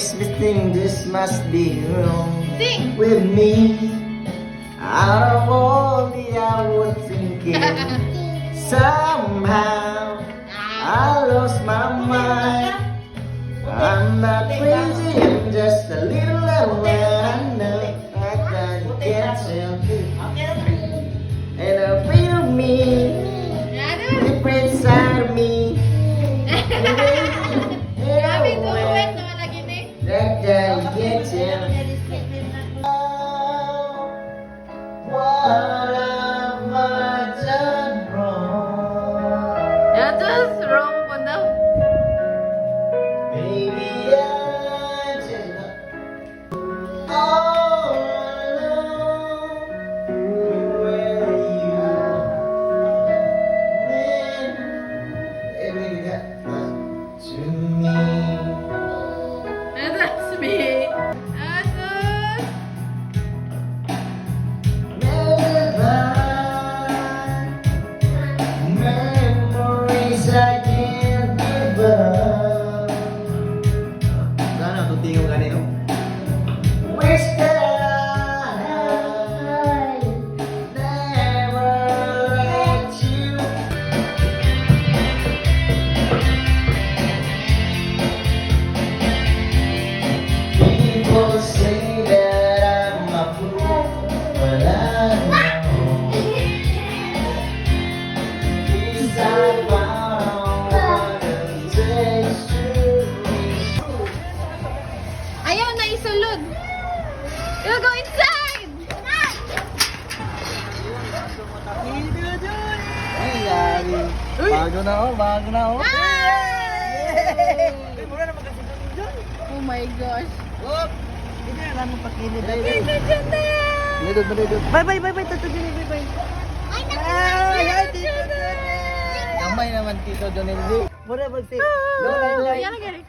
makes me think this must be wrong Sing! with me. Out of all the hours thinking, somehow I lost my mind. I'm not crazy, I'm just a little aware. I know I can't get you, and I feel me deep inside of me. Sabi ko, wait naman lagi ni. That can't get you. What have I done wrong? Yeah, just wrong po daw. Maybe I just all alone. Where you been? Baby, that was to me. And that's me. Asus! Memories I can't give up. Sana tutingo ganito. Wish that I never let you. People say that I'm a fool, but I know. These I found what it takes to reach. Ayaw na isulod. You'll go inside! Ay, yari. Bago na ako, bago na ako. Oh my gosh. Hindi na lang magpakilid. Nandiyan na! Lidod, lidod. Bye, Tito Johnny, bye. Ay, Tito Jonel. Kamay naman, Tito Jonel. Muna magsi. Ayan na gari.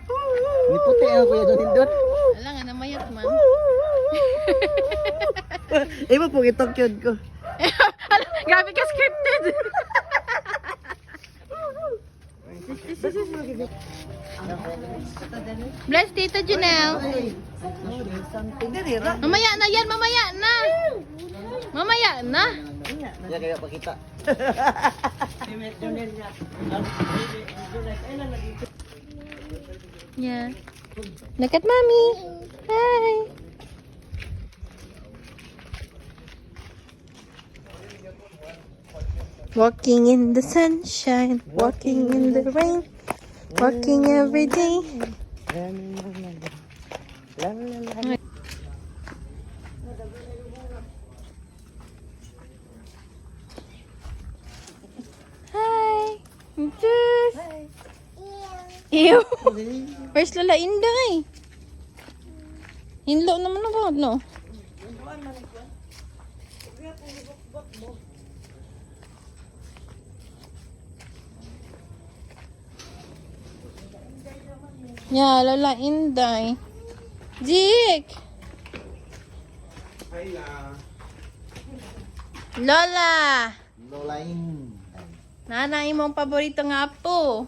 Ni puti ang Kuya Jonel doon. Wala nga, namayat man. Iba po itong cute ko. Grabe ka scripted. Bless Tito Janelle. Something dali ra. Mamaya na yan, mamaya na. Mamaya na. Yan kaya pakita. Yeah. Look at mommy. Hi. Walking in the sunshine, walking in the rain, walking every day. Hi. Just. Ew. Where's Lola Inday? Hinlo naman ako, no? Yeah, Lola Inday. Jik! Lola! Lolain. Nanay mong paborito nga po.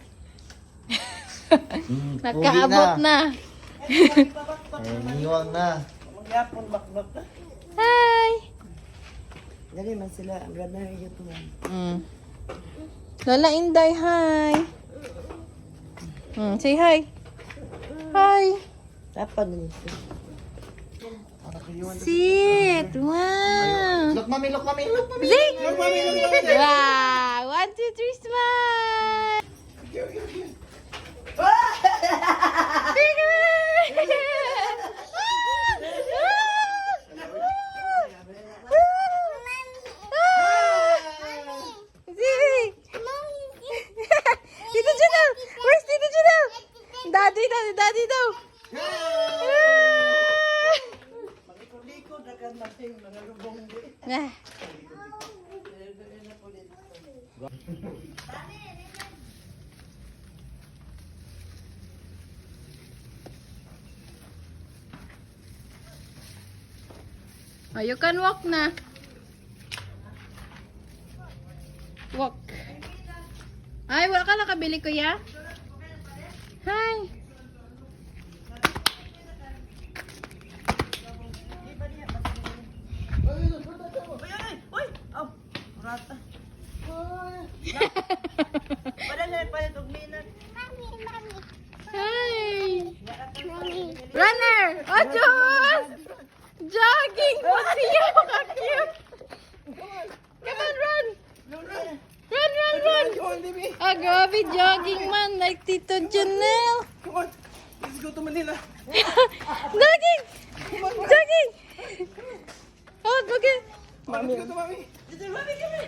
Nagkaabot na. Niwang na. Magyapon bakbak na. Hi! Dali man sila, ang ganda ng YouTube. Lola Inday, hi! Say hi. Hi! Tapan na nito. Sit! Wow! Look, mami, look, mami, look, mami. Zing! Wow! 1, 2, 3, smile! Zing! Tito Janelle! Where's Tito Janelle? Daddy daw! Likod-likod na kan natin, mga lubong di. Ah. Oh, you can walk na. Walk. Ay, wala ka nakabili, kuya? Hi. Runner! Oh, Diyos! Jogging! Siya ka-cute! Come on, run! Run, run, run! Come on, baby. Ah, grabe, jogging man, like Tito Janelle. Come on. Let's go to Manila. Jogging! Jogging! Oh, okay. Let's go to Mami.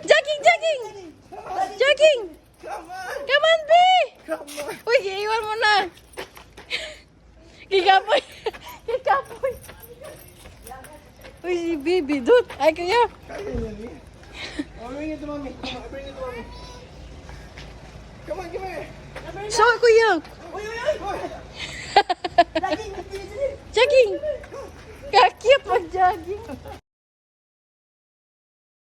Jogging, jogging! Jogging! Come on. Come on, B! Come on. Uy, iiwan mo na. Kikapoy. Kikapoy. Uy, si baby, dude. Ay, kuya. Kaya niya, Lee. Oh, bring it to Mami. Come on, bring it to Mami. Come on, come here. So, kuya. Uy, uy, uy.